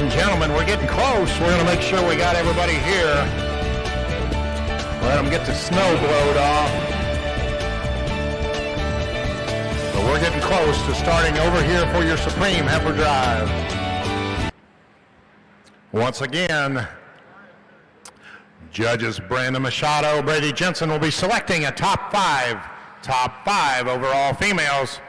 and gentlemen, we're getting close. We're going to make sure we got everybody here. Let them get the snow blowed off. But we're getting close to starting over here for your Supreme Heifer Drive. Once again, judges Brandon Machado, Brady Jensen will be selecting a top five overall females.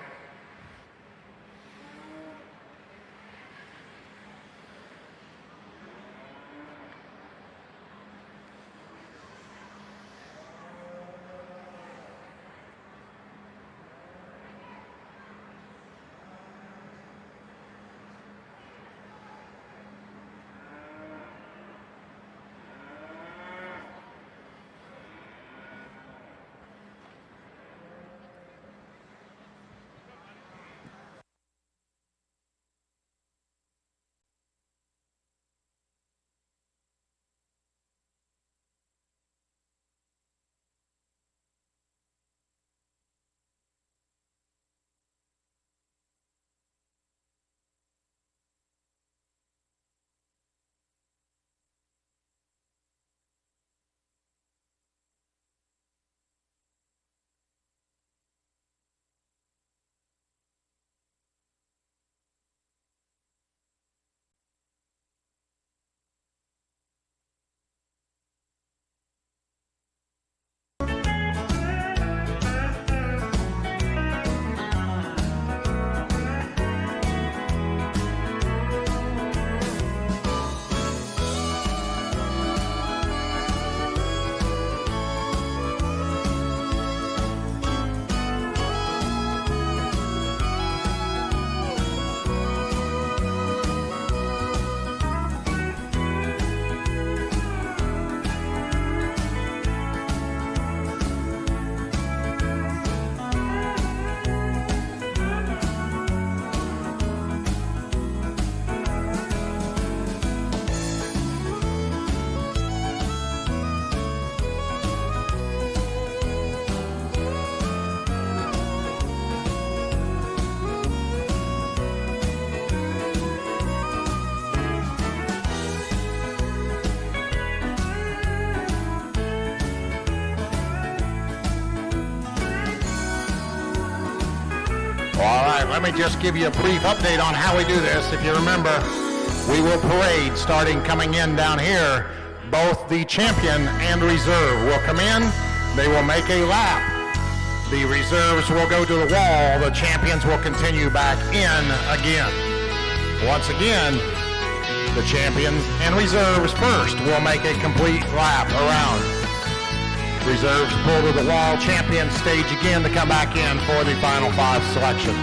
Let me just give you a brief update on how we do this. If you remember, we will parade starting coming in down here. Both the champion and reserve will come in. They will make a lap. The reserves will go to the wall. The champions will continue back in again. Once again, the champions and reserves first will make a complete lap around. Reserves pull to the wall. Champions stage again to come back in for the final five selection.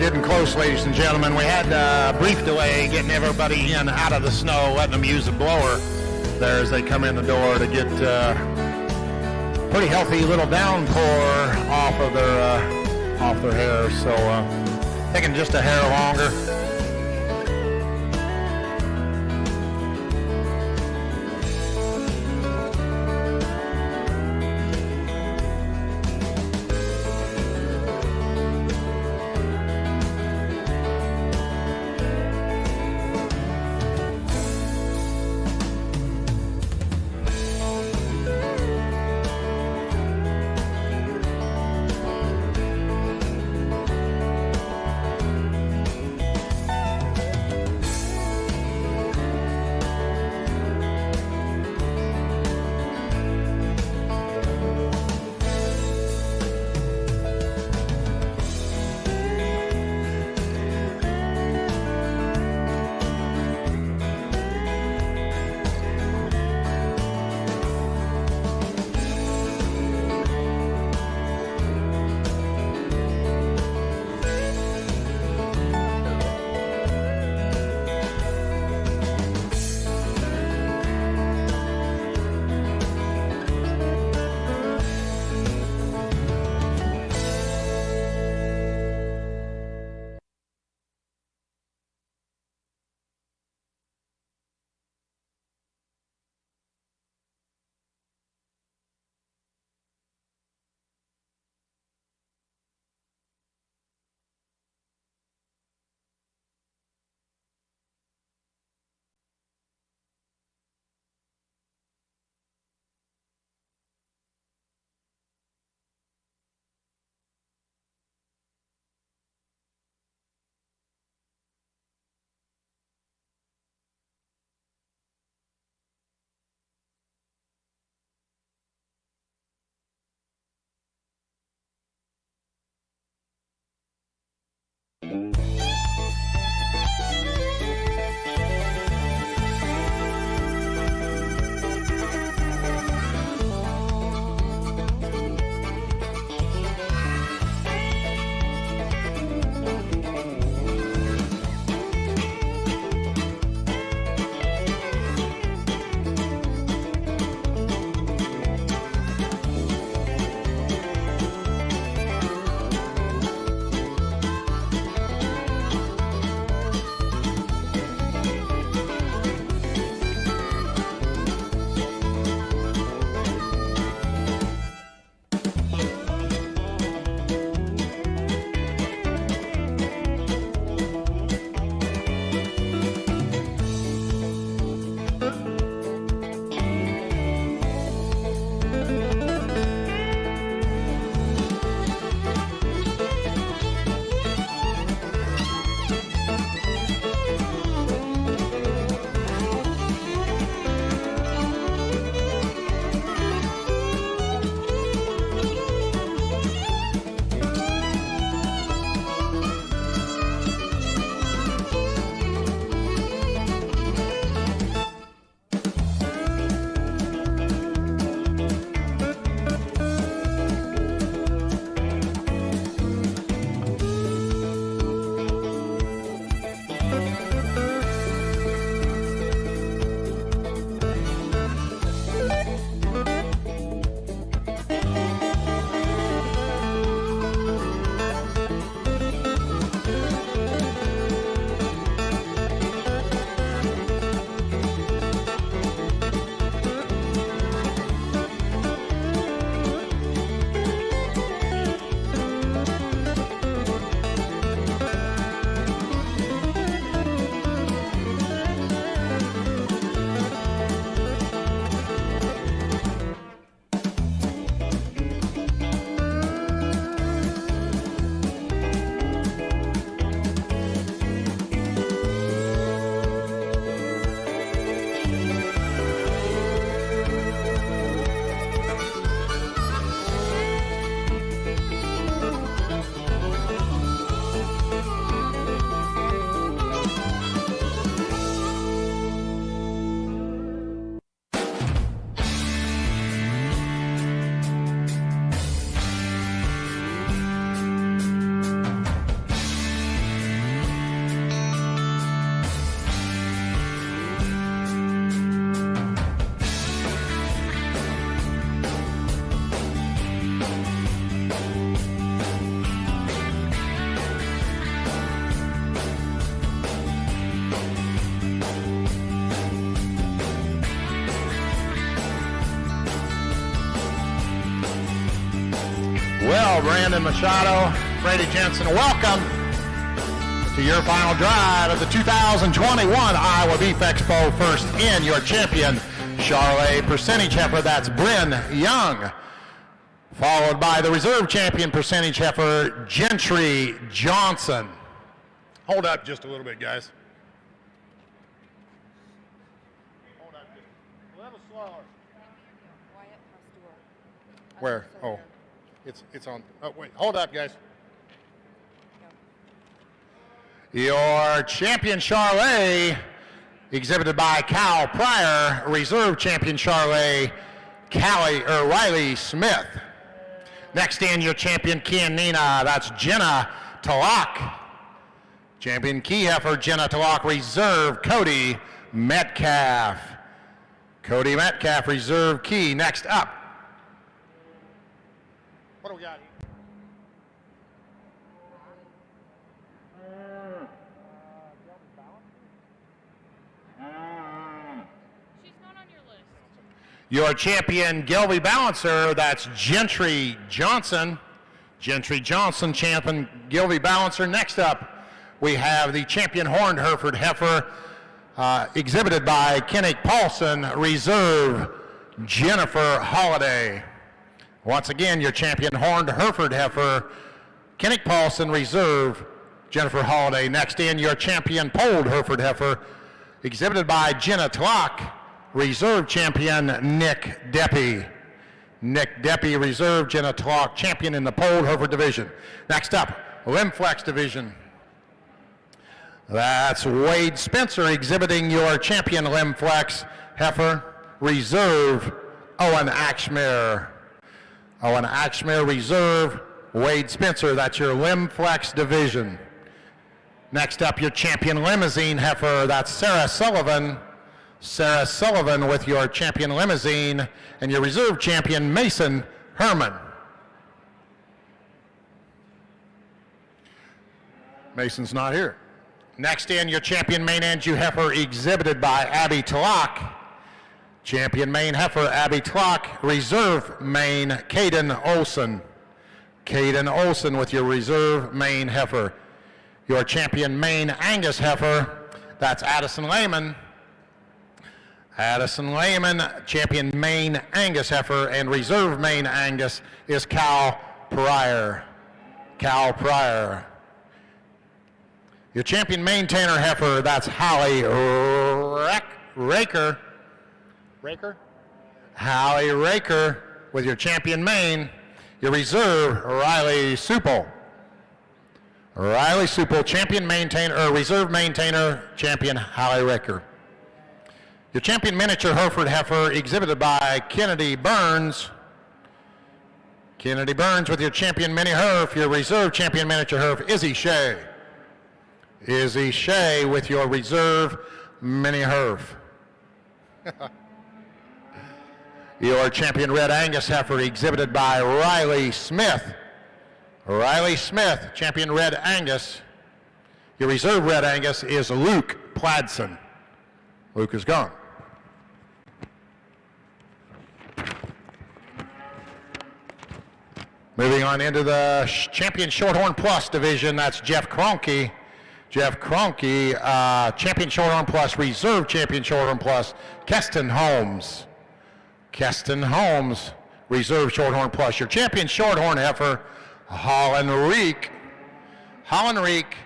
getting close, ladies and gentlemen. We had a brief delay getting everybody in out of the snow, letting them use the blower there as they come in the door to get pretty healthy little downpour off their hair. So taking just a hair longer. Well, Brandon Machado, Brady Jensen, welcome to your final drive of the 2021 Iowa Beef Expo. First in, your champion, Charolais Percentage Heifer. That's Bryn Young. Followed by the reserve champion percentage heifer, Gentry Johnson. Hold up just a little bit, guys. Hold up just a little slower. Where? Oh, it's on. Oh, wait, hold up, guys. Your champion Charolais, exhibited by Cal Pryor, reserve champion Charolais, Riley Smith. Next in, your champion Kianina, that's Jenna Talak. Champion key heifer, Jenna Talak, reserve, Cody Metcalf. Cody Metcalf, reserve key. Next up. What do we got? Your champion Gilby Balancer, that's Gentry Johnson. Gentry Johnson, champion Gilby Balancer. Next up, we have the champion Horned Hereford heifer, exhibited by Kennick Paulson, reserve Jennifer Holiday. Once again, your champion Horned Hereford heifer, Kennick Paulson, reserve Jennifer Holiday. Next in, your champion Polled Hereford heifer, exhibited by Jenna Tlock, reserve champion Nick Deppy. Nick Deppy, reserve, Jenna Tlock, champion in the Polled Hereford division. Next up, Limflex division. That's Wade Spencer, exhibiting your champion Limflex heifer, reserve Owen Axmere. Owen Axmere, reserve Wade Spencer. That's your Limflex division. Next up, your champion Limousine heifer, that's Sarah Sullivan. Sarah Sullivan with your champion Limousine, and your reserve champion Mason Herman. Mason's not here. Next in, your champion Maine Anjou heifer, exhibited by Abby Tlock. Champion Maine heifer, Abby Tlock. Reserve Maine, Caden Olson. Caden Olson with your reserve Maine heifer. Your champion Maine Angus heifer, that's Addison Lehman. Addison Lehman, champion Maine Angus heifer, and reserve Maine Angus is Cal Pryor. Cal Pryor. Your champion maintainer heifer, that's Holly Raker. Raker? Holly Raker with your champion Maine. Your reserve, Riley Supple. Riley Supple, champion maintainer, or reserve maintainer, champion Holly Raker. Your champion miniature Hereford heifer, exhibited by Kennedy Burns. Kennedy Burns with your champion mini herf. Your reserve champion miniature herf, Izzy Shea. Izzy Shea with your reserve mini herf. Your champion red Angus heifer, exhibited by Riley Smith. Riley Smith, champion red Angus. Your reserve red Angus is Luke Pladson. Luke is gone. Moving on into the champion Shorthorn Plus division, that's Jeff Kroenke. Jeff Kroenke, champion Shorthorn Plus, reserve champion Shorthorn Plus, Keston Holmes. Keston Holmes, reserve Shorthorn Plus. Your champion Shorthorn heifer, Holland Reek. Holland Reek,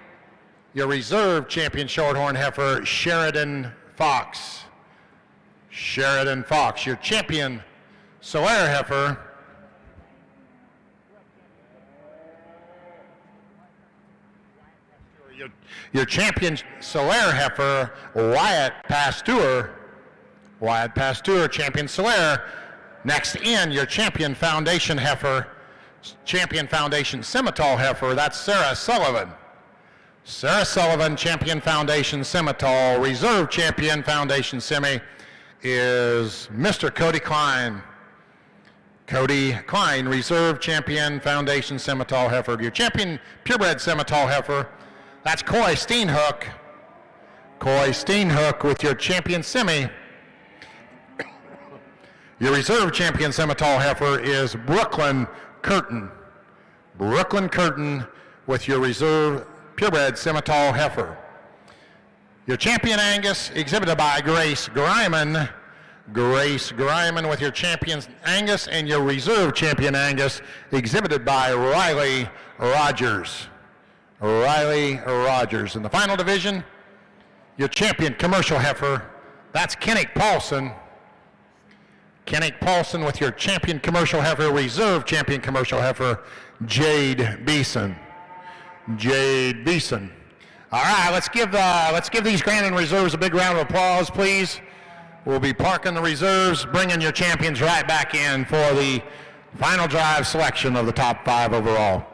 your reserve champion Shorthorn heifer, Sheridan Fox. Sheridan Fox, your champion Solaire heifer, your champion Solaire heifer, Wyatt Pasteur. Wyatt Pasteur, champion Solaire. Next in, your champion Foundation heifer, champion Foundation Simmental heifer, that's Sarah Sullivan. Sarah Sullivan, champion Foundation Simmental. Reserve champion Foundation Semi is Mr. Cody Klein. Cody Klein, reserve champion Foundation Simmental heifer. Your champion purebred Simmental heifer, that's Coy Steenhook. Coy Steenhook with your champion Semi. Your reserve champion Simmental heifer is Brooklyn Curtin. Brooklyn Curtin with your reserve purebred Simmental heifer. Your champion Angus, exhibited by Grace Greiman. Grace Greiman with your champion Angus, and your reserve champion Angus, exhibited by Riley Rogers. Riley Rogers. In the final division, your champion commercial heifer, that's Kennick Paulson. Kennick Paulson with your champion commercial heifer, reserve champion commercial heifer, Jade Beeson. Jade Beeson. All right, let's give these grand and reserves a big round of applause, please. We'll be parking the reserves, bringing your champions right back in for the final drive selection of the top 5 overall.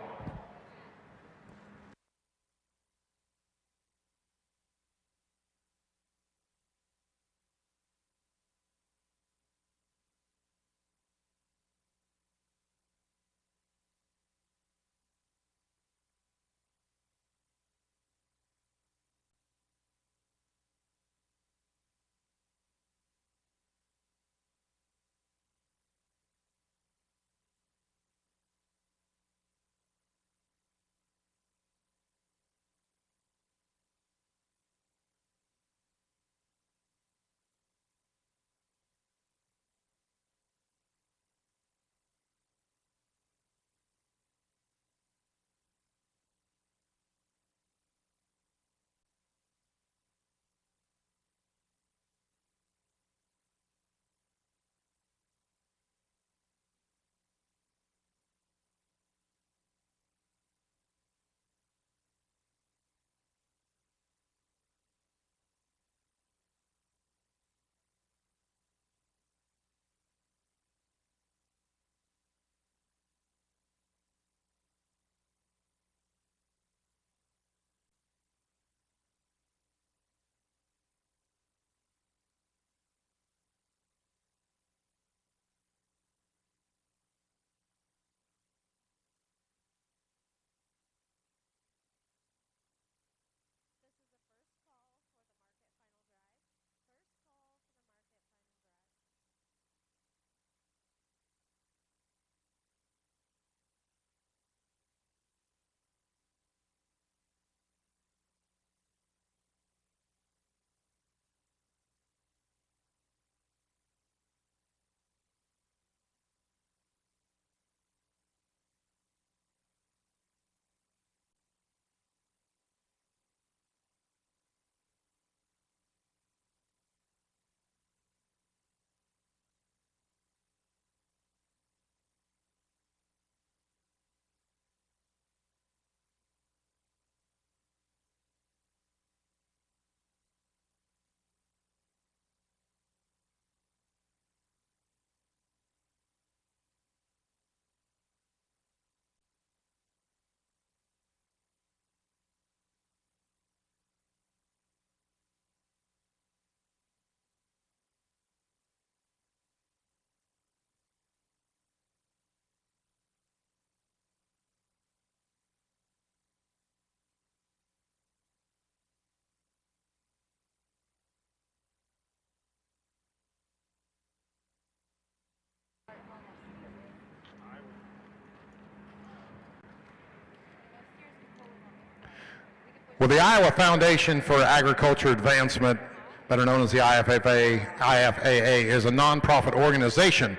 Well, the Iowa Foundation for Agriculture Advancement, better known as the IFAA, is a nonprofit organization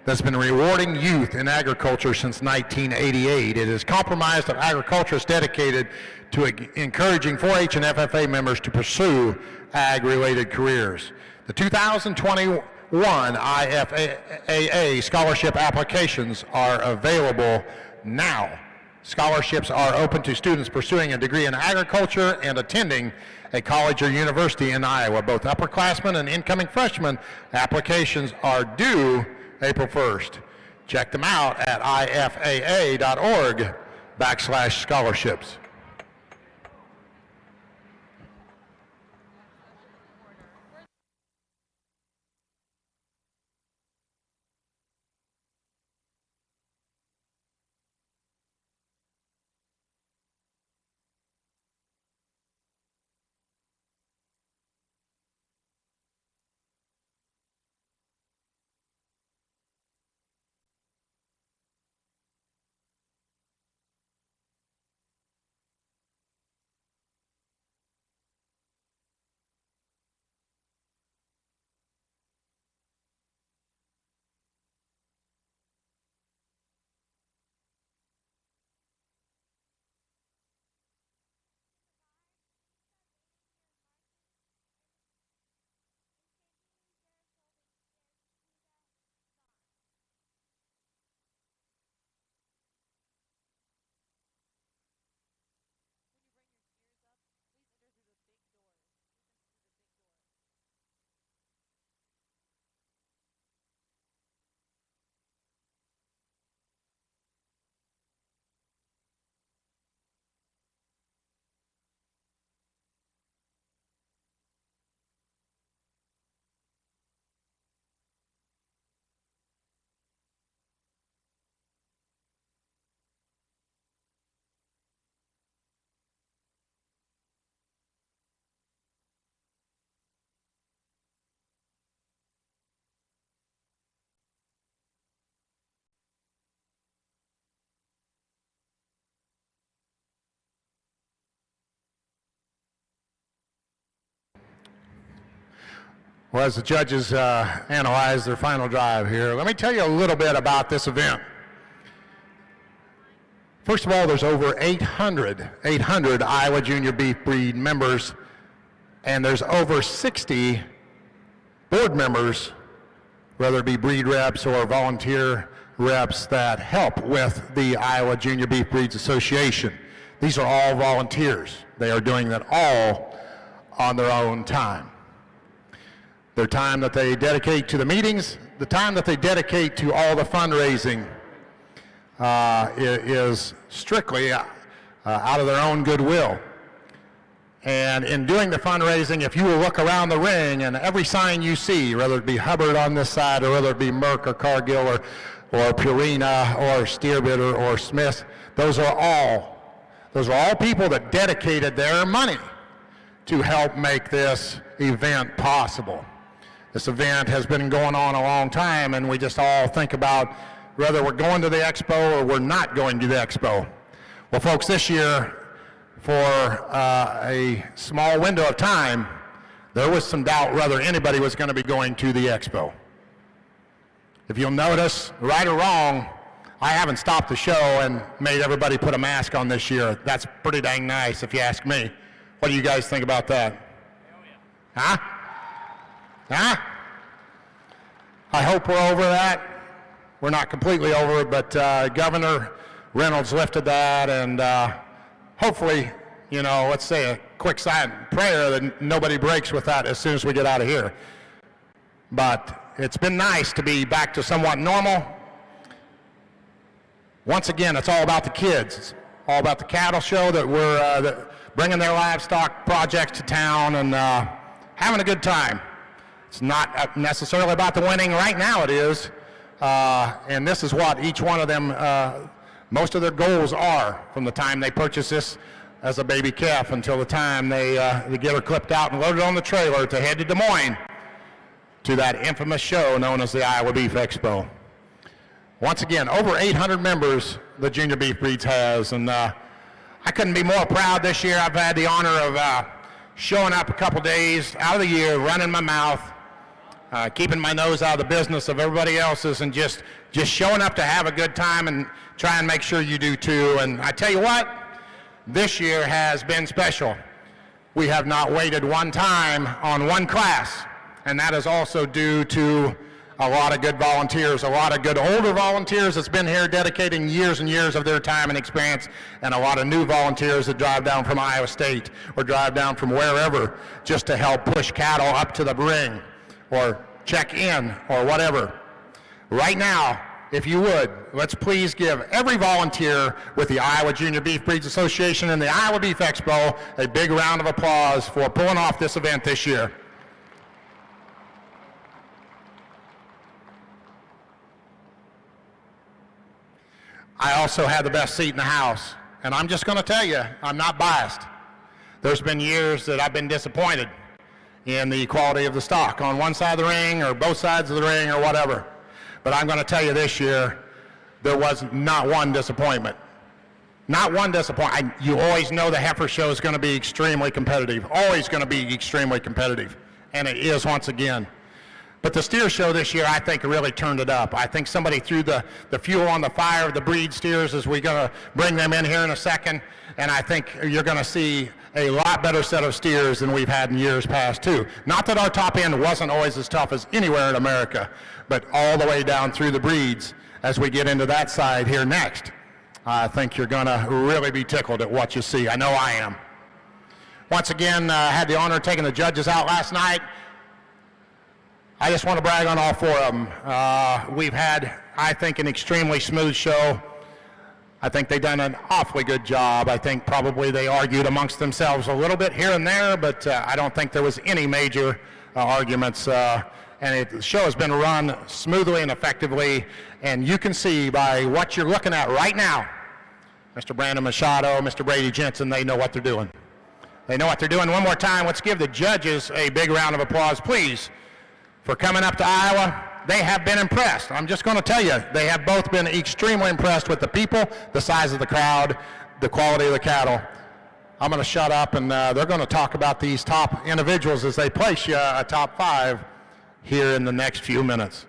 that's been rewarding youth in agriculture since 1988. It is comprised of agriculturists dedicated to encouraging 4-H and FFA members to pursue ag-related careers. The 2021 IFAA scholarship applications are available now. Scholarships are open to students pursuing a degree in agriculture and attending a college or university in Iowa. Both upperclassmen and incoming freshmen applications are due April 1st. Check them out at ifaa.org/scholarships. Well, as the judges analyze their final drive here, let me tell you a little bit about this event. First of all, there's over 800 Iowa Junior Beef Breed members, and there's over 60 board members, whether it be breed reps or volunteer reps, that help with the Iowa Junior Beef Breeds Association. These are all volunteers. They are doing that all on their own time. Their time that they dedicate to the meetings, the time that they dedicate to all the fundraising is strictly out of their own goodwill. And in doing the fundraising, if you will look around the ring and every sign you see, whether it be Hubbard on this side or whether it be Merck or Cargill or Purina or Steerbidder or Smith, those are all people that dedicated their money to help make this event possible. This event has been going on a long time, and we just all think about whether we're going to the expo or we're not going to the expo. Well, folks, this year, for a small window of time, there was some doubt whether anybody was going to be going to the expo. If you'll notice, right or wrong, I haven't stopped the show and made everybody put a mask on this year. That's pretty dang nice, if you ask me. What do you guys think about that? Huh? Huh? I hope we're over that. We're not completely over it, but Governor Reynolds lifted that, and hopefully, you know, let's say a quick silent prayer that nobody breaks with that as soon as we get out of here. But it's been nice to be back to somewhat normal. Once again, it's all about the kids. It's all about the cattle show that we're bringing their livestock projects to town and having a good time. It's not necessarily about the winning. Right now it is. And this is what each one of them, most of their goals are from the time they purchase this as a baby calf until the time they get her clipped out and loaded on the trailer to head to Des Moines to that infamous show known as the Iowa Beef Expo. Once again, over 800 members the Junior Beef Breeds has, and I couldn't be more proud this year. I've had the honor of showing up a couple days out of the year, running my mouth, keeping my nose out of the business of everybody else's, and just showing up to have a good time and try and make sure you do too. And I tell you what, this year has been special. We have not waited one time on one class, and that is also due to a lot of good volunteers, a lot of good older volunteers that's been here dedicating years and years of their time and experience, and a lot of new volunteers that drive down from Iowa State or drive down from wherever just to help push cattle up to the ring or check in or whatever. Right now, if you would, let's please give every volunteer with the Iowa Junior Beef Breeds Association and the Iowa Beef Expo a big round of applause for pulling off this event this year. I also had the best seat in the house, and I'm just going to tell you, I'm not biased. There's been years that I've been disappointed in the quality of the stock on one side of the ring or both sides of the ring or whatever. But I'm going to tell you this year, there was not one disappointment. Not one disappointment. You always know the Heifer show is going to be extremely competitive, always going to be extremely competitive, and it is once again. But the steer show this year, I think, really turned it up. I think somebody threw the fuel on the fire of the breed steers as we're going to bring them in here in a second, and I think you're going to see a lot better set of steers than we've had in years past, too. Not that our top end wasn't always as tough as anywhere in America, but all the way down through the breeds as we get into that side here next. I think you're going to really be tickled at what you see. I know I am. Once again, I had the honor of taking the judges out last night. I just want to brag on all four of them. We've had, I think, an extremely smooth show. I think they've done an awfully good job. I think probably they argued amongst themselves a little bit here and there, but I don't think there was any major arguments. And the show has been run smoothly and effectively, and you can see by what you're looking at right now, Mr. Brandon Machado, Mr. Brady Jensen, they know what they're doing. They know what they're doing. One more time, let's give the judges a big round of applause, please, for coming up to Iowa. They have been impressed. I'm just going to tell you, they have both been extremely impressed with the people, the size of the crowd, the quality of the cattle. I'm going to shut up, and they're going to talk about these top individuals as they place you a top five here in the next few minutes.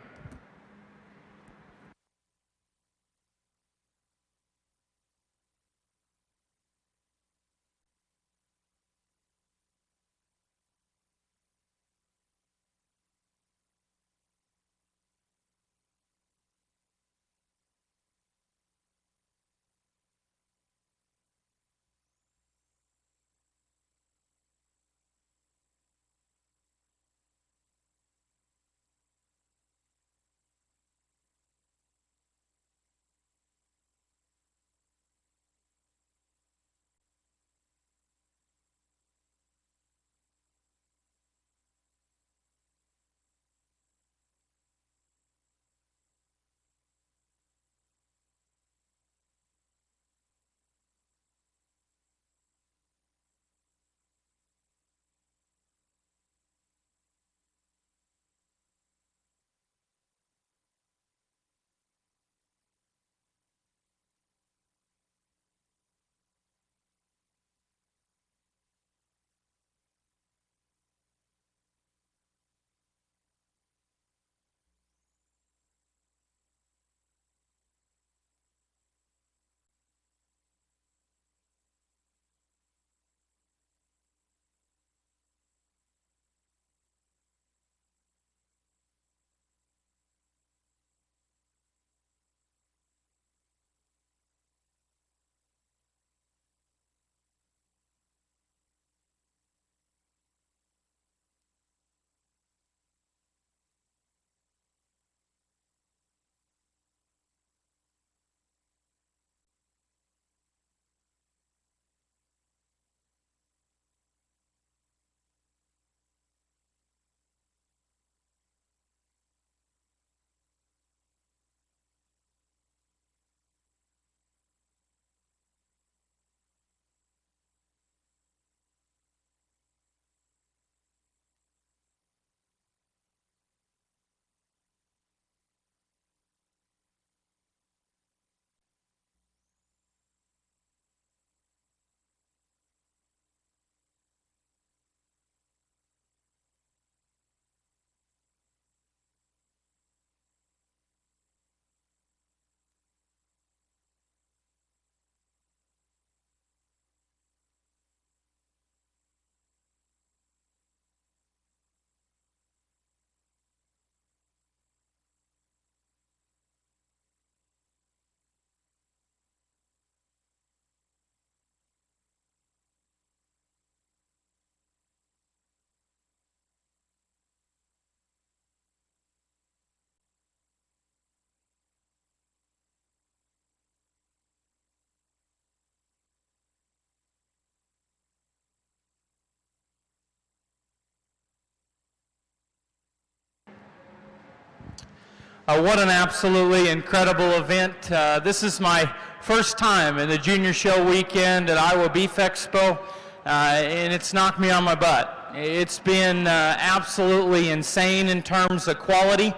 What an absolutely incredible event. This is my first time in the Junior Show weekend at Iowa Beef Expo, and it's knocked me on my butt. It's been absolutely insane in terms of quality.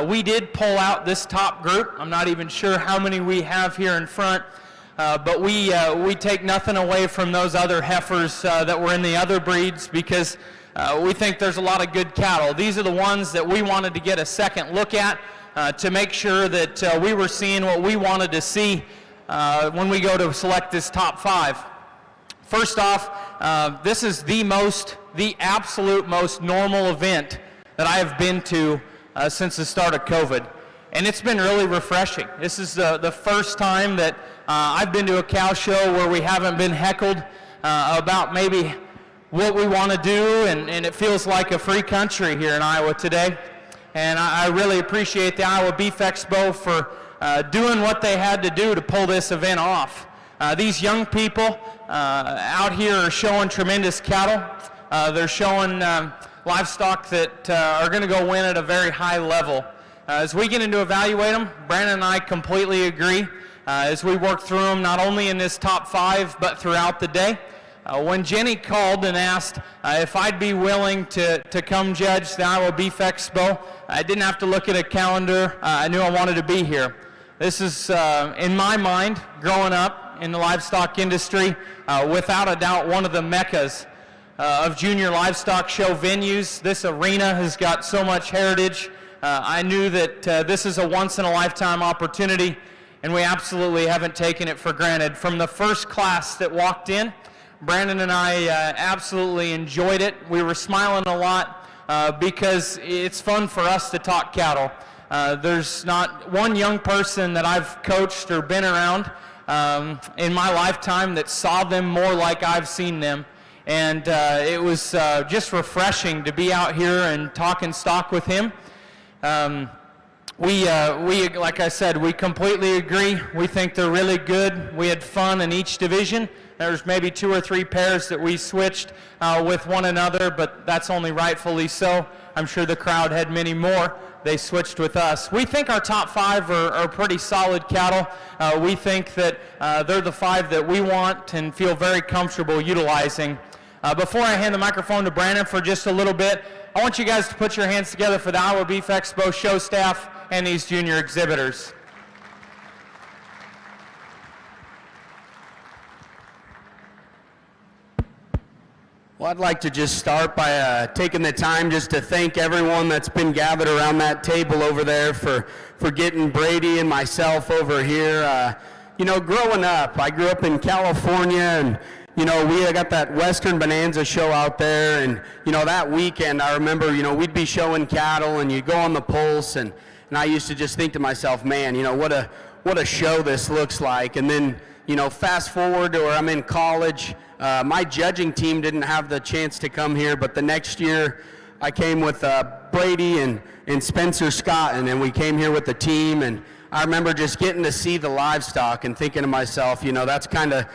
We did pull out this top group. I'm not even sure how many we have here in front, but we take nothing away from those other heifers that were in the other breeds, because we think there's a lot of good cattle. These are the ones that we wanted to get a second look at to make sure that we were seeing what we wanted to see when we go to select this top 5. First off, this is the absolute most normal event that I have been to since the start of COVID. And it's been really refreshing. This is the first time that I've been to a cow show where we haven't been heckled about maybe what we want to do, and it feels like a free country here in Iowa today. And I really appreciate the Iowa Beef Expo for doing what they had to do to pull this event off. These young people out here are showing tremendous cattle. They're showing livestock that are going to go win at a very high level. As we get into evaluate them, Brandon and I completely agree as we work through them, not only in this top 5, but throughout the day. When Jenny called and asked if I'd be willing to come judge the Iowa Beef Expo, I didn't have to look at a calendar. I knew I wanted to be here. This is, in my mind, growing up in the livestock industry, without a doubt, one of the meccas of junior livestock show venues. This arena has got so much heritage. I knew that this is a once-in-a-lifetime opportunity, and we absolutely haven't taken it for granted. From the first class that walked in, Brandon and I absolutely enjoyed it. We were smiling a lot because it's fun for us to talk cattle. There's not one young person that I've coached or been around in my lifetime that saw them more like I've seen them. And it was just refreshing to be out here and talking stock with him. We, like I said, we completely agree. We think they're really good. We had fun in each division. There's maybe 2 or 3 pairs that we switched with one another, but that's only rightfully so. I'm sure the crowd had many more. They switched with us. We think our top 5 are pretty solid cattle. We think that they're the 5 that we want and feel very comfortable utilizing. Before I hand the microphone to Brandon for just a little bit, I want you guys to put your hands together for the Iowa Beef Expo show staff and these junior exhibitors. Well, I'd like to just start by taking the time just to thank everyone that's been gathered around that table over there for getting Brady and myself over here. You know, growing up, I grew up in California, and you know, we got that Western Bonanza show out there, and you know, that weekend I remember, you know, we'd be showing cattle, and you'd go on the pulse, and I used to just think to myself, man, you know, what a show this looks like. And then, you know, fast forward to where I'm in college. My judging team didn't have the chance to come here, but the next year I came with Brady and Spencer Scott, and we came here with the team, and I remember just getting to see the livestock and thinking to myself, you know, that's kind of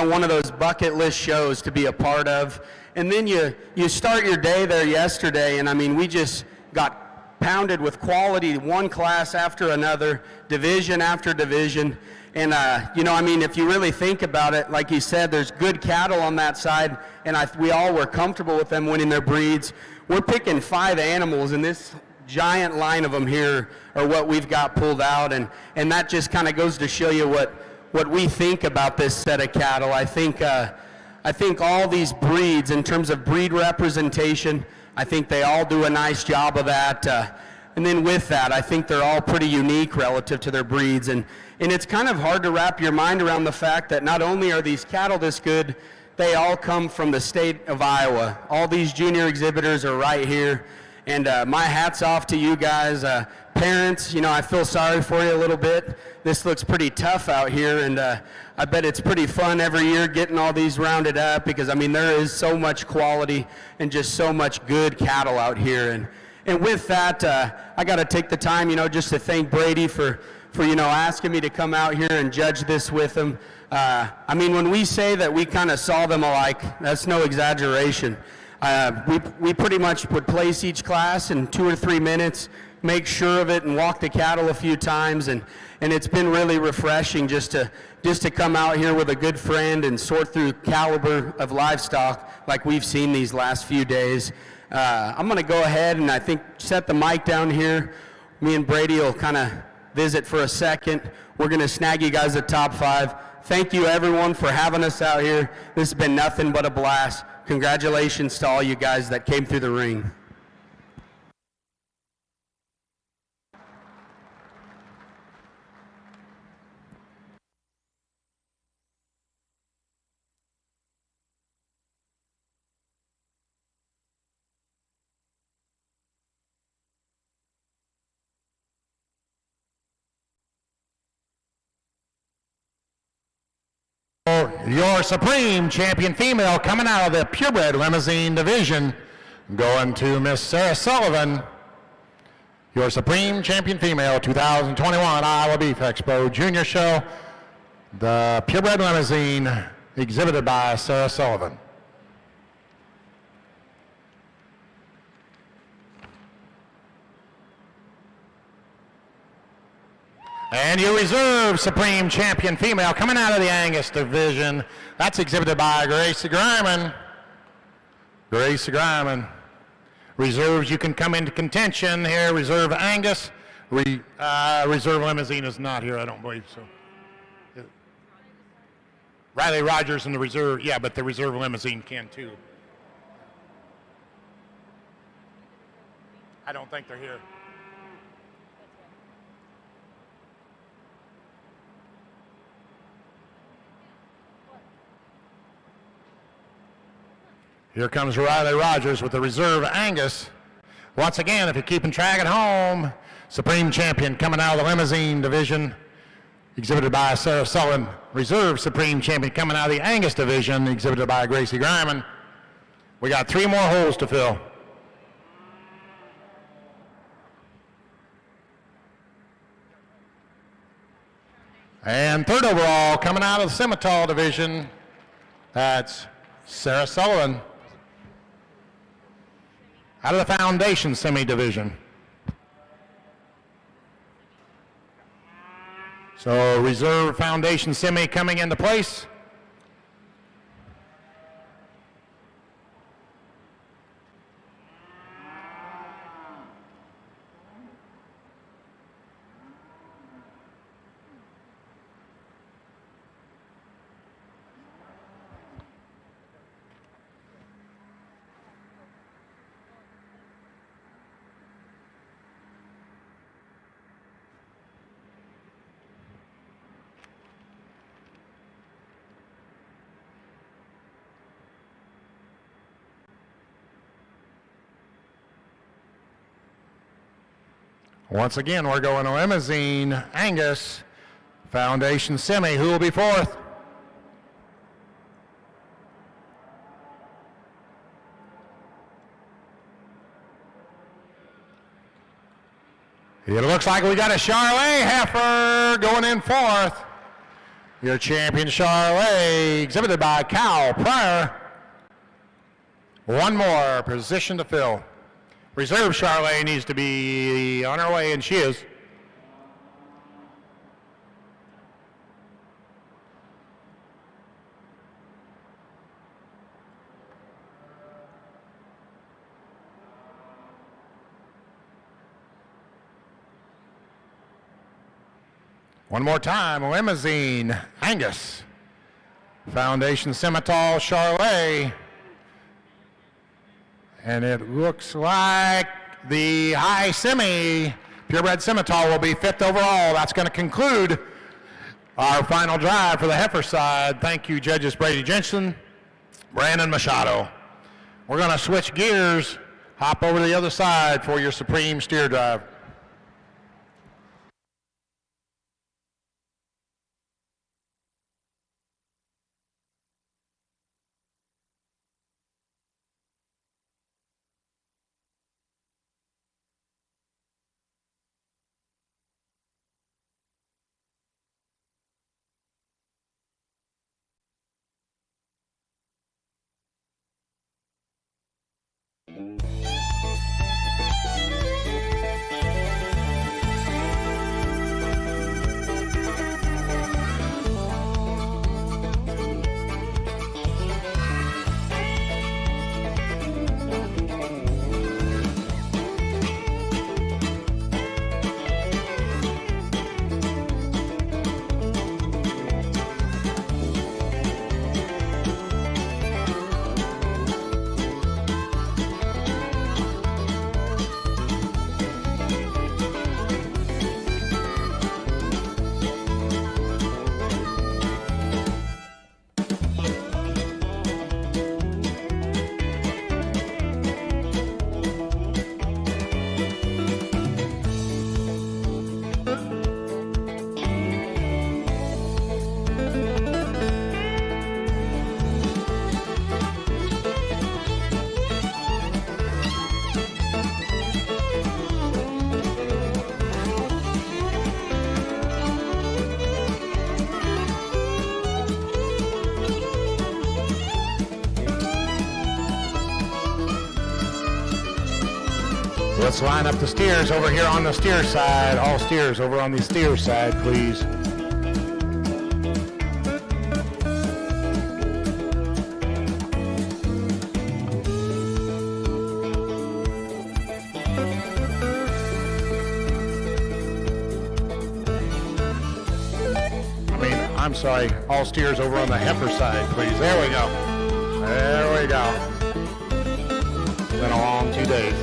one of those bucket list shows to be a part of. And then you start your day there yesterday, and I mean, we just got pounded with quality, one class after another, division after division. And, you know, I mean, if you really think about it, like you said, there's good cattle on that side, and we all were comfortable with them winning their breeds. We're picking 5 animals, and this giant line of them here are what we've got pulled out, and that just kind of goes to show you what we think about this set of cattle. I think all these breeds, in terms of breed representation, I think they all do a nice job of that. And then with that, I think they're all pretty unique relative to their breeds. And it's kind of hard to wrap your mind around the fact that not only are these cattle this good, they all come from the state of Iowa. All these junior exhibitors are right here. And my hat's off to you guys. Parents, you know, I feel sorry for you a little bit. This looks pretty tough out here, and I bet it's pretty fun every year getting all these rounded up, because, I mean, there is so much quality and just so much good cattle out here. And with that, I got to take the time, you know, just to thank Brady for you know, asking me to come out here and judge this with him. I mean, when we say that we kind of saw them alike, that's no exaggeration. We pretty much would place each class in 2 or 3 minutes, make sure of it, and walk the cattle a few times, and it's been really refreshing just to come out here with a good friend and sort through caliber of livestock like we've seen these last few days. I'm going to go ahead and I think set the mic down here. Me and Brady will kind of visit for a second. We're going to snag you guys the top 5. Thank you everyone for having us out here. This has been nothing but a blast. Congratulations to all you guys that came through the ring. Your Supreme Champion female coming out of the Purebred Limousine Division, going to Miss Sarah Sullivan. Your Supreme Champion female 2021 Iowa Beef Expo Junior Show, the Purebred Limousine, exhibited by Sarah Sullivan. And your Reserve Supreme Champion female coming out of the Angus Division, that's exhibited by Gracie Griman. Gracie Griman. Reserves, you can come into contention here. Reserve Angus. Reserve Limousine is not here, I don't believe so. Riley Rogers in the Reserve, yeah, but the Reserve Limousine can too. I don't think they're here. Here comes Riley Rogers with the reserve Angus. Once again, if you're keeping track at home, Supreme Champion coming out of the limousine division, exhibited by Sarah Sullivan. Reserve Supreme Champion coming out of the Angus division, exhibited by Gracie Griman. We got 3 more holes to fill. And third overall, coming out of the Scimitar division, that's Sarah Sullivan. Out of the Foundation Semi division. So reserve Foundation Semi coming into place. Once again, we're going to limousine, Angus, Foundation Semi. Who will be fourth? It looks like we got a Charlet Heifer going in fourth. Your champion Charlet, exhibited by Cal Pryor. One more position to fill. Reserve Charlet needs to be on her way, and she is. One more time, limousine, Angus. Foundation Scimitar, Charlet. And it looks like the high semi, purebred Scimitar, will be fifth overall. That's going to conclude our final drive for the heifer side. Thank you, judges Brady Jensen, Brandon Machado. We're going to switch gears, hop over to the other side for your Supreme steer drive. Let's line up the steers over here on the steer side. All steers over on the steer side, please. I'm sorry, all steers over on the heifer side, please. There we go. There we go. It's been a long 2 days.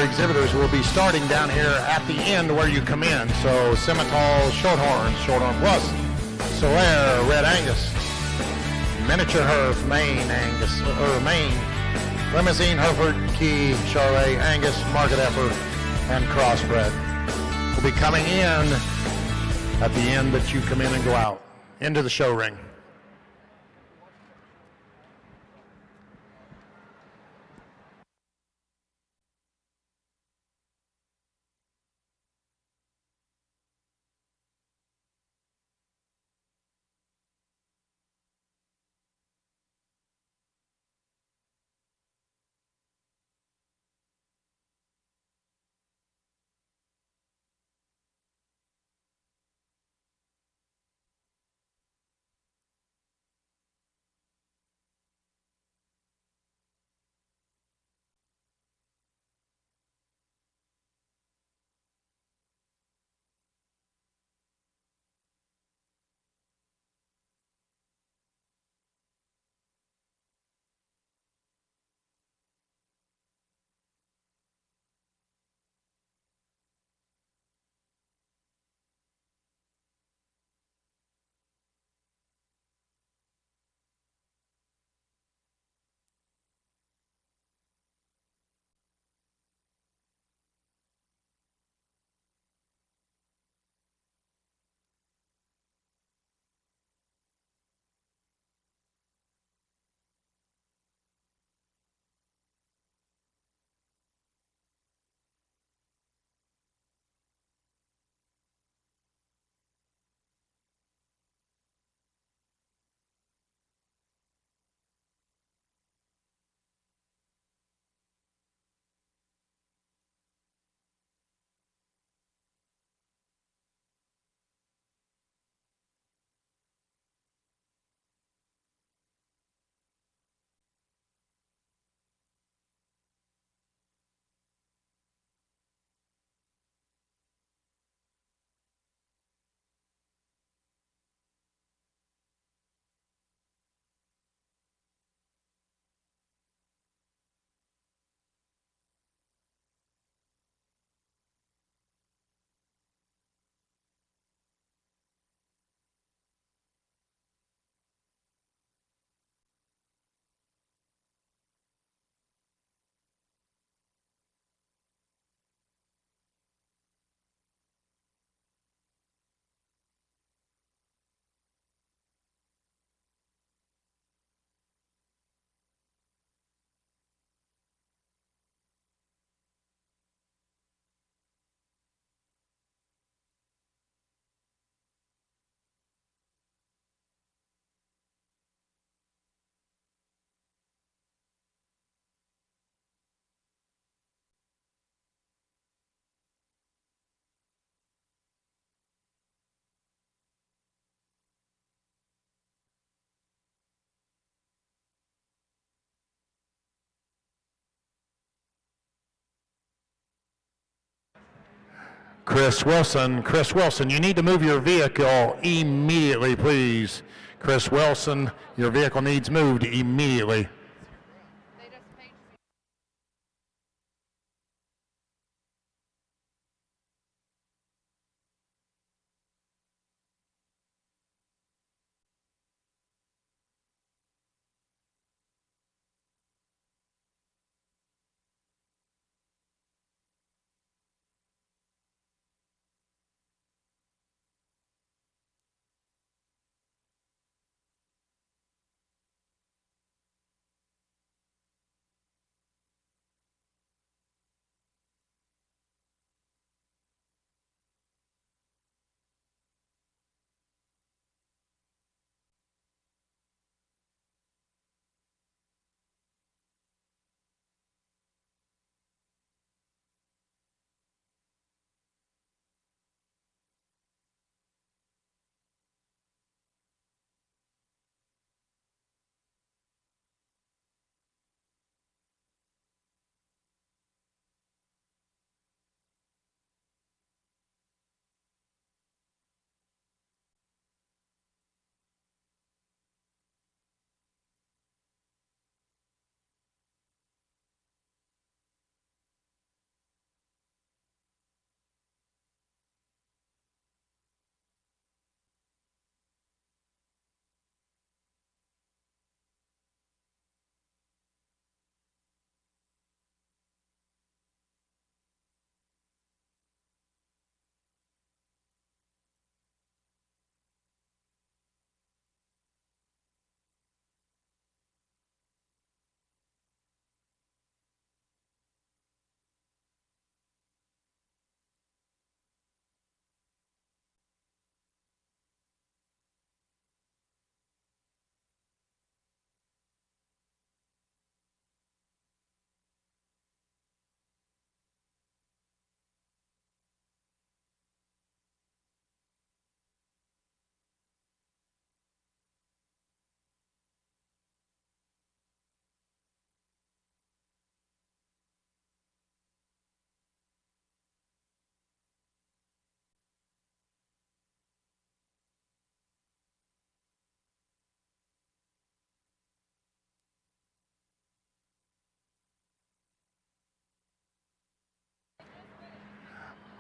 exhibitors will be starting down here at the end where you come in. So Simmental, Shorthorn Plus, Solaire, Red Angus, Miniature Herf, Maine Angus, or Maine, Limousine, Hereford, Key, Charolais, Angus, Market Effort, and Crossbred will be coming in at the end that you come in and go out into the show ring. Chris Wilson, you need to move your vehicle immediately, please. Chris Wilson, your vehicle needs moved immediately.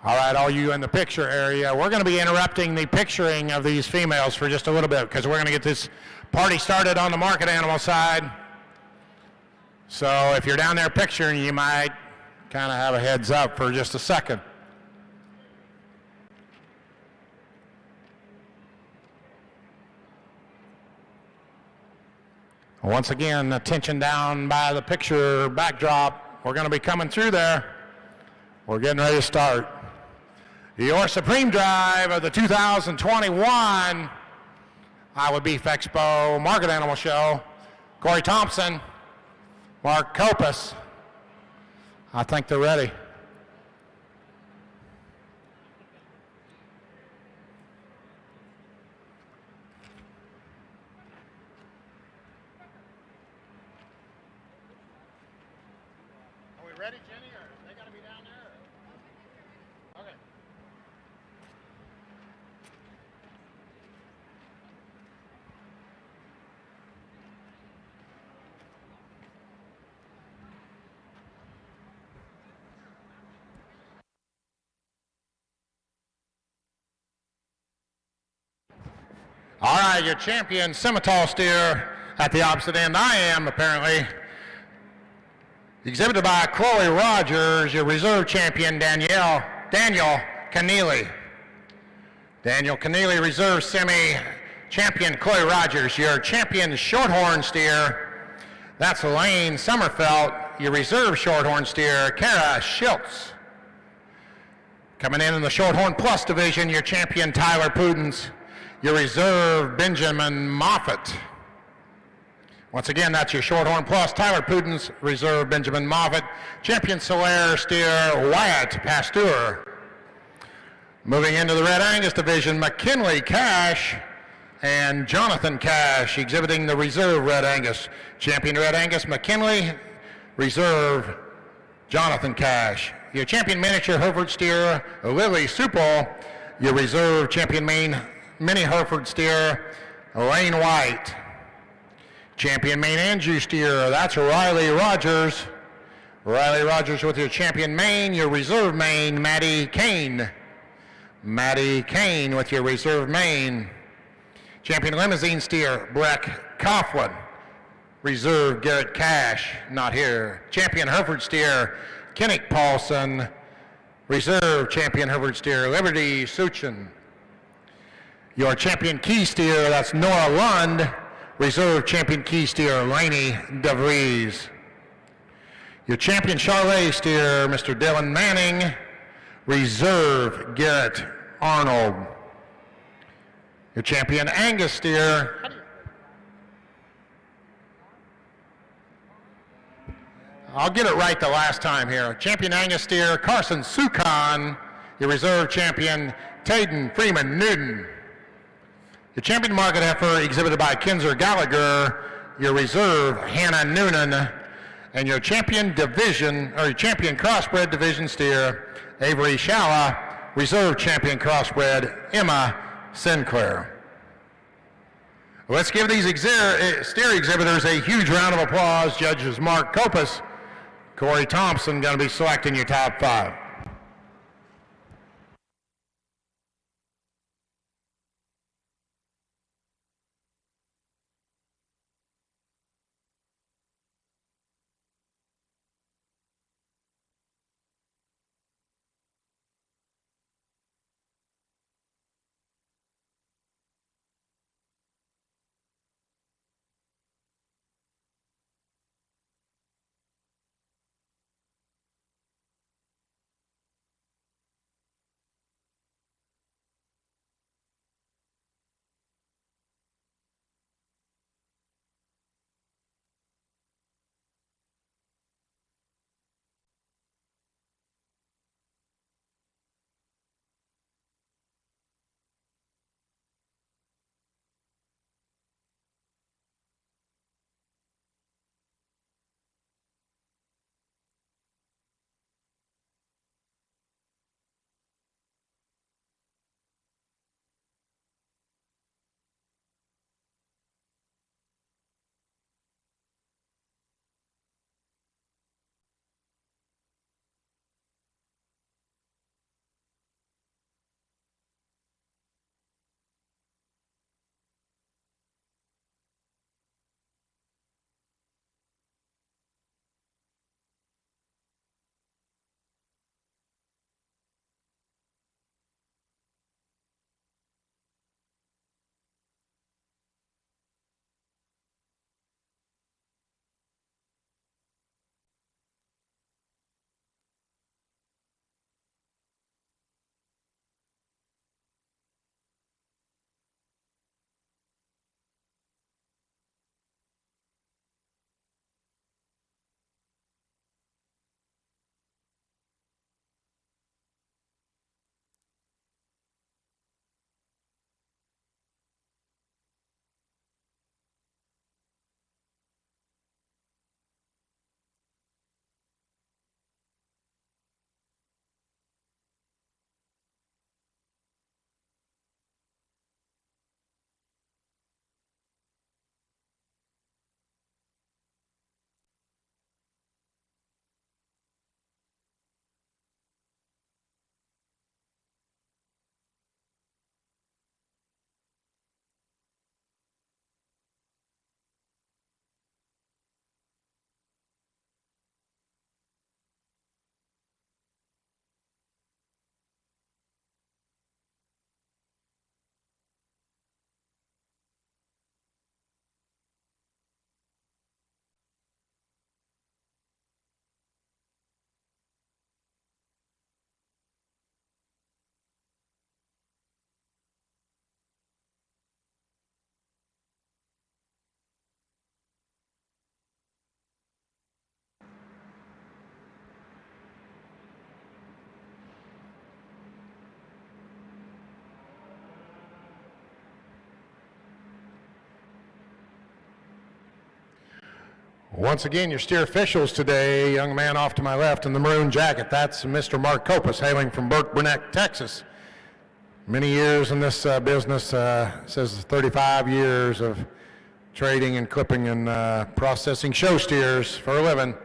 All right, all you in the picture area, we're going to be interrupting the picturing of these females for just a little bit because we're going to get this party started on the market animal side. So if you're down there picturing, you might kind of have a heads up for just a second. Once again, attention down by the picture backdrop. We're going to be coming through there. We're getting ready to start. Your Supreme Drive of the 2021 Iowa Beef Expo Market Animal Show. Corey Thompson, Mark Kopus. I think they're ready. Are we ready, Jenny, or they got to be down there? Okay. All right, your champion Simmental steer at the opposite end. I am, apparently. Exhibited by Chloe Rogers, your reserve champion Daniel Keneally. Daniel Keneally, reserve semi champion Chloe Rogers. Your champion shorthorn steer, that's Elaine Sommerfelt. Your reserve shorthorn steer, Kara Schiltz. Coming in the shorthorn plus division, your champion Tyler Pudens. Your reserve, Benjamin Moffitt. Once again, that's your Shorthorn Plus, Tyler Pudens, reserve, Benjamin Moffitt. Champion Solaire steer, Wyatt Pasteur. Moving into the Red Angus division, McKinley Cash and Jonathan Cash, exhibiting the reserve Red Angus. Champion Red Angus, McKinley, reserve, Jonathan Cash. Your champion miniature Hereford steer, Lily Supple. Your reserve champion mini Hereford steer, Elaine White. Champion main Anjou steer, that's Riley Rogers. Riley Rogers with your champion main, your reserve main, Maddie Kane. Maddie Kane with your reserve main. Champion limousine steer, Breck Coughlin. Reserve, Garrett Cash, not here. Champion Hereford steer, Kennick Paulson. Reserve champion Hereford steer, Liberty Suchin. Your champion key steer, that's Nora Lund. Reserve champion key steer, Laney DeVries. Your champion Charlet steer, Mr. Dylan Manning. Reserve, Garrett Arnold. Your champion Angus steer, I'll get it right the last time here. Champion Angus steer, Carson Sukon. Your reserve champion, Tayden Freeman Newton. Your champion market heifer exhibited by Kinzer Gallagher. Your reserve, Hannah Noonan. And your champion division, or your champion crossbred division steer, Avery Shalla. Reserve champion crossbred, Emma Sinclair. Let's give these steer exhibitors a huge round of applause. Judges Mark Kopus, Corey Thompson going to be selecting your top 5. Once again, your steer officials today, young man off to my left in the maroon jacket, that's Mr. Mark Kopus, hailing from Burke Burnett, Texas. Many years in this business, says 35 years of trading and clipping and processing show steers for a living.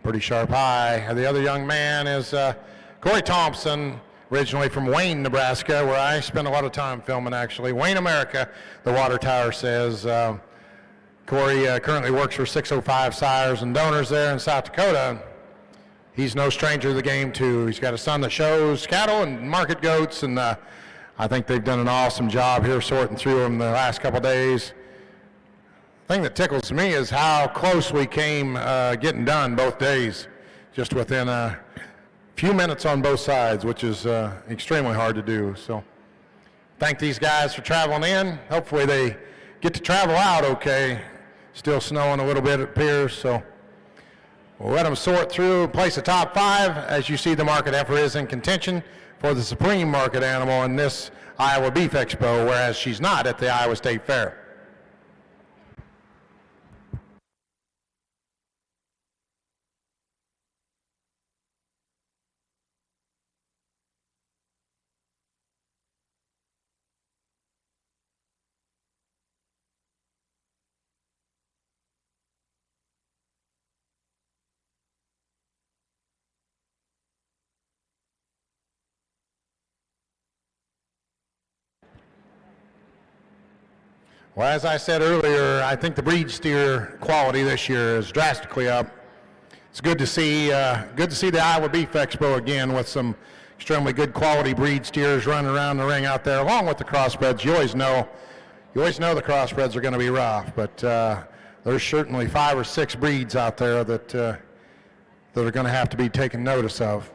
Pretty sharp eye. The other young man is Corey Thompson, originally from Wayne, Nebraska, where I spent a lot of time filming actually. Wayne, America, the water tower says. Corey currently works for 605 Sires and Donors there in South Dakota. He's no stranger to the game too. He's got a son that shows cattle and market goats, and I think they've done an awesome job here sorting through them the last couple days. The thing that tickles me is how close we came getting done both days, just within a few minutes on both sides, which is extremely hard to do. So thank these guys for traveling in. Hopefully they get to travel out okay. Still snowing a little bit, it appears, so we'll let them sort through and place a top 5. As you see, the market heifer is in contention for the supreme market animal in this Iowa Beef Expo, whereas she's not at the Iowa State Fair. Well, as I said earlier, I think the breed steer quality this year is drastically up. It's good to see the Iowa Beef Expo again with some extremely good quality breed steers running around the ring out there, along with the crossbreds. You always know the crossbreds are going to be rough, but there's certainly 5 or 6 breeds out there that are going to have to be taken notice of.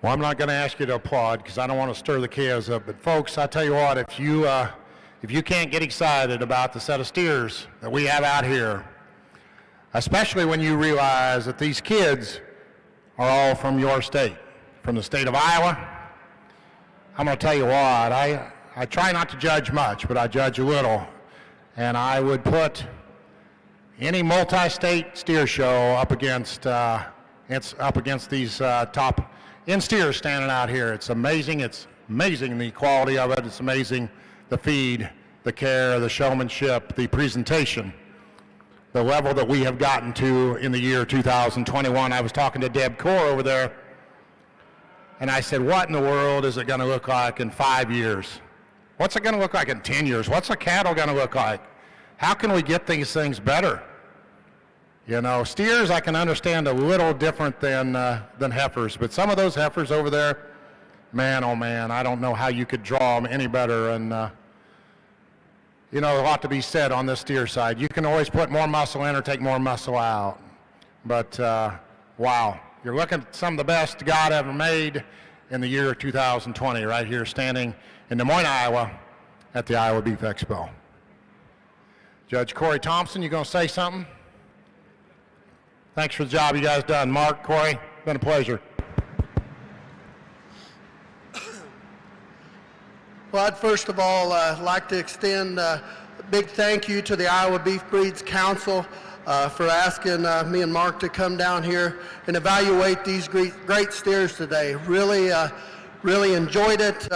Well, I'm not going to ask you to applaud because I don't want to stir the chaos up. But folks, I tell you what, if you can't get excited about the set of steers that we have out here, especially when you realize that these kids are all from your state, from the state of Iowa, I'm going to tell you what, I try not to judge much, but I judge a little. And I would put any multi-state steer show up against these top end steers standing out here. It's amazing. It's amazing the quality of it. It's amazing the feed, the care, the showmanship, the presentation, the level that we have gotten to in the year 2021. I was talking to Deb Core over there, and I said, what in the world is it going to look like in 5 years? What's it going to look like in 10 years? What's a cattle going to look like? How can we get these things better? You know, steers I can understand a little different than heifers, but some of those heifers over there, man, oh man, I don't know how you could draw them any better. And you know, a lot to be said on this steer side. You can always put more muscle in or take more muscle out. But wow, you're looking at some of the best God ever made in the year 2020 right here standing in Des Moines, Iowa at the Iowa Beef Expo. Judge Corey Thompson, you going to say something? Thanks for the job you guys done. Mark, Corey, been a pleasure. Well, I'd first of all like to extend a big thank you to the Iowa Beef Breeds Council for asking me and Mark to come down here and evaluate these great steers today. Really enjoyed it.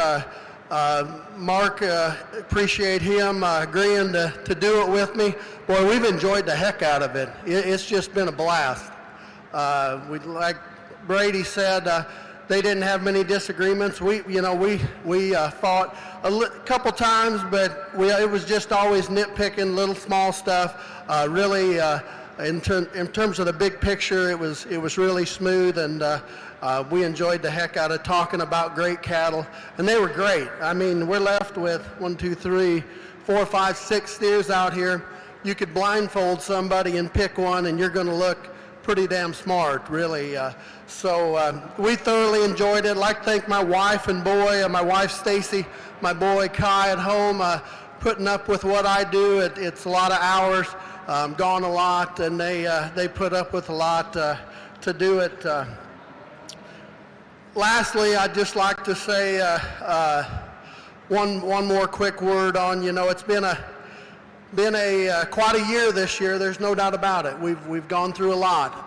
Mark, appreciate him agreeing to do it with me. Boy, we've enjoyed the heck out of it. It's just been a blast. Like Brady said, they didn't have many disagreements. We fought a couple times, but it was just always nitpicking, little small stuff. In terms of the big picture, it was really smooth, and we enjoyed the heck out of talking about great cattle, and they were great. I mean, we're left with 1, 2, 3, 4, 5, 6 steers out here. You could blindfold somebody and pick one, and you're going to look pretty damn smart, really. So we thoroughly enjoyed it. I'd like to thank my wife and boy, my wife Stacy, my boy Kai at home, putting up with what I do. It's a lot of hours. I'm gone a lot, and they put up with a lot to do it. Lastly, I'd just like to say one more quick word on, it's been quite a year this year. There's no doubt about it. We've gone through a lot,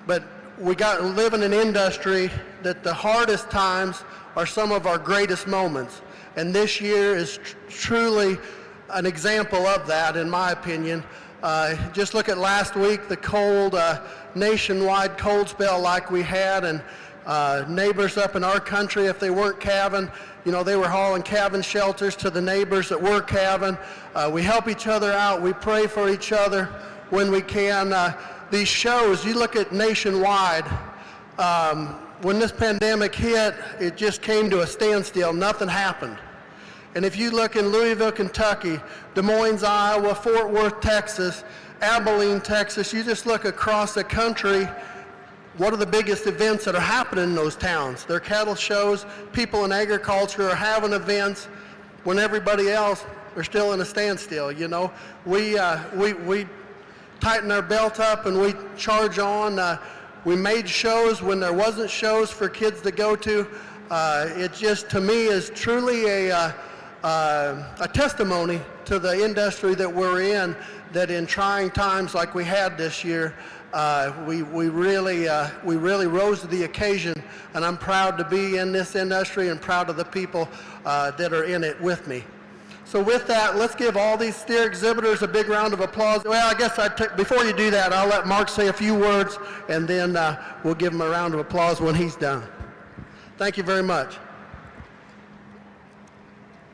but we live in an industry that the hardest times are some of our greatest moments, and this year is truly an example of that, in my opinion. Just look at last week, the cold, nationwide cold spell like we had, and neighbors up in our country, if they weren't calving, they were hauling calving shelters to the neighbors that were calving. We help each other out. We pray for each other when we can. These shows, you look at nationwide, when this pandemic hit, it just came to a standstill. Nothing happened. And if you look in Louisville, Kentucky, Des Moines, Iowa, Fort Worth, Texas, Abilene, Texas, you just look across the country, what are the biggest events that are happening in those towns? They're cattle shows. People in agriculture are having events when everybody else are still in a standstill. We tighten our belt up and we charge on. We made shows when there wasn't shows for kids to go to. It just, to me, is truly a testimony to the industry that we're in, that in trying times like we had this year, we really rose to the occasion, and I'm proud to be in this industry and proud of the people that are in it with me. So with that, let's give all these steer exhibitors a big round of applause. Well, I guess before you do that, I'll let Mark say a few words, and then we'll give him a round of applause when he's done. Thank you very much.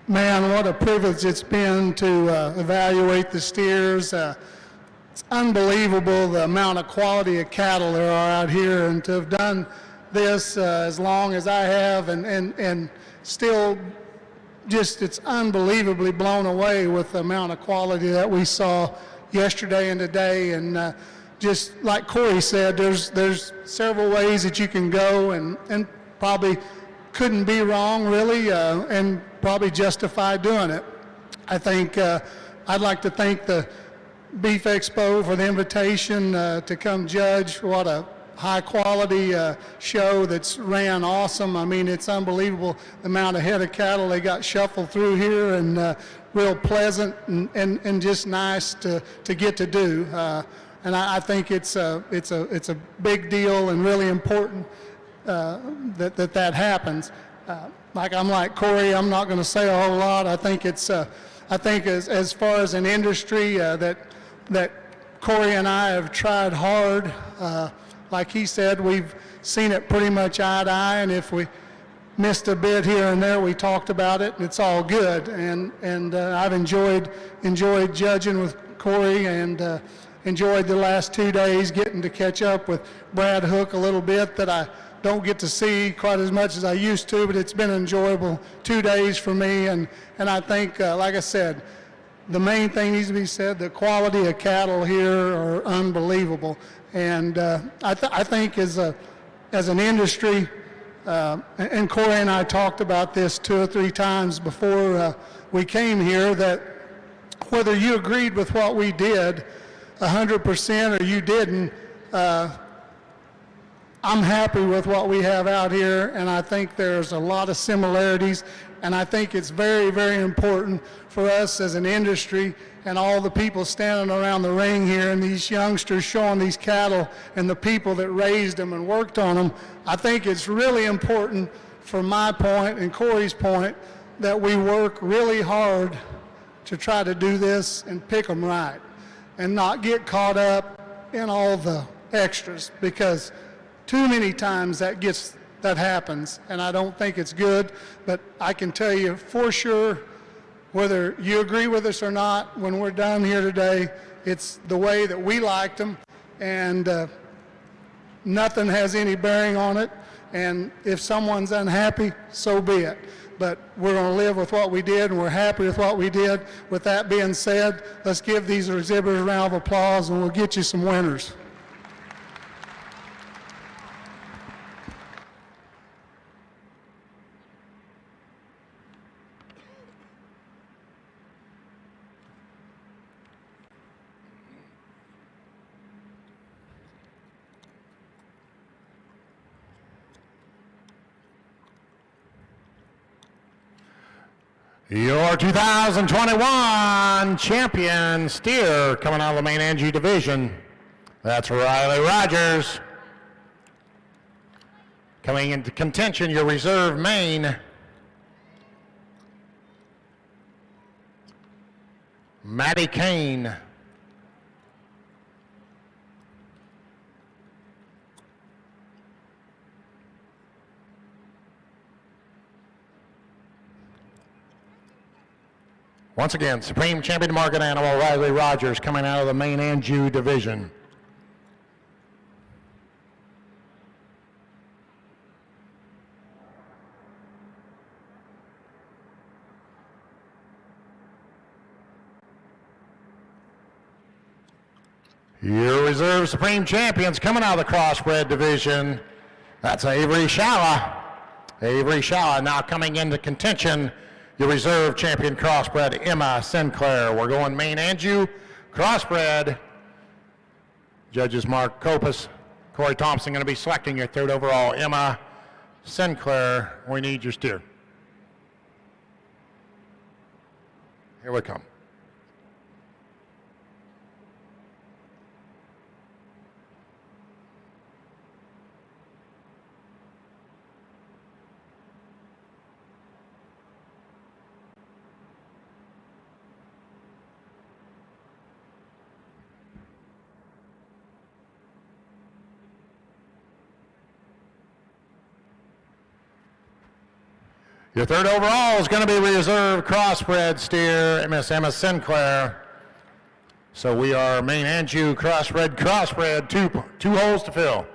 Man, what a privilege it's been to evaluate the steers. It's unbelievable the amount of quality of cattle there are out here, and to have done this as long as I have, and still just, it's unbelievably blown away with the amount of quality that we saw yesterday and today. And just like Corey said, there's several ways that you can go and probably couldn't be wrong, really, and probably justify doing it. I think I'd like to thank the Beef Expo for the invitation to come judge. What a high quality show that's ran awesome. I mean, it's unbelievable the amount of head of cattle they got shuffled through here, and real pleasant and just nice to get to do. And I think it's a big deal and really important that happens. I'm like Corey, I'm not going to say a whole lot. I think it's I think as far as an industry that Corey and I have tried hard. Like he said, we've seen it pretty much eye to eye, and if we missed a bit here and there, we talked about it, and it's all good. And I've enjoyed judging with Corey, and enjoyed the last 2 days getting to catch up with Brad Hook a little bit that I don't get to see quite as much as I used to, but it's been an enjoyable 2 days for me. And I think, like I said, the main thing needs to be said, the quality of cattle here are unbelievable. And I think as an industry, and Corey and I talked about this 2 or 3 times before we came here, that whether you agreed with what we did 100% or you didn't, I'm happy with what we have out here, and I think there's a lot of similarities, and I think it's very, very important for us as an industry and all the people standing around the ring here and these youngsters showing these cattle and the people that raised them and worked on them. I think it's really important, from my point and Corey's point, that we work really hard to try to do this and pick them right and not get caught up in all the extras, because too many times that happens, and I don't think it's good. But I can tell you for sure, whether you agree with us or not, when we're done here today, it's the way that we liked them, and nothing has any bearing on it. And if someone's unhappy, so be it. But we're going to live with what we did, and we're happy with what we did. With that being said, let's give these exhibitors a round of applause, and we'll get you some winners. Your 2021 champion steer coming out of the main NG division. That's Riley Rogers. Coming into contention, your reserve main. Matty Kane. Once again, Supreme Champion Market Animal, Riley Rogers, coming out of the main Anjou division. Your reserve Supreme Champions coming out of the Crossbred division. That's Avery Shala. Avery Shala now coming into contention. Your reserve champion crossbred, Emma Sinclair. We're going main Anjou, crossbred. Judges Mark Kopus, Corey Thompson going to be selecting your third overall, Emma Sinclair. We need your steer. Here we come. Your third overall is going to be reserved crossbred steer, Miss Emma Sinclair. So we are main Anjou crossbred, two holes to fill.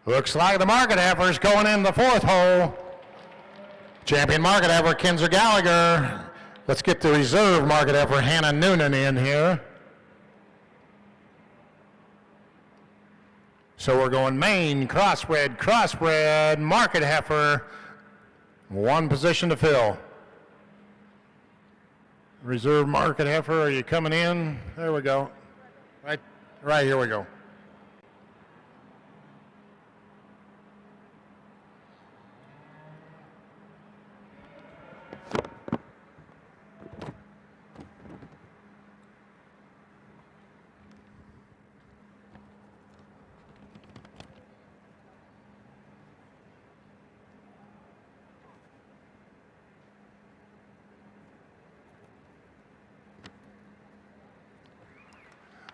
Looks like the market heifer's going in the fourth hole. Champion market heifer, Kinzer Gallagher. Let's get the reserve market heifer, Hannah Noonan, in here. So we're going main, crossbred, market heifer. One position to fill. Reserve market heifer, are you coming in? There we go. Right here we go.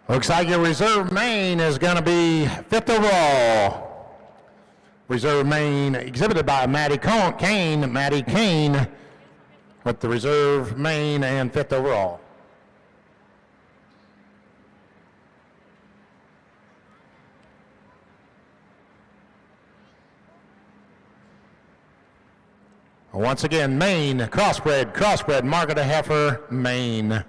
Looks like your reserve main is going to be 5th overall. Reserve main exhibited by Maddie Kane with the reserve main and 5th overall. Once again, main, crossbred, market heifer, main.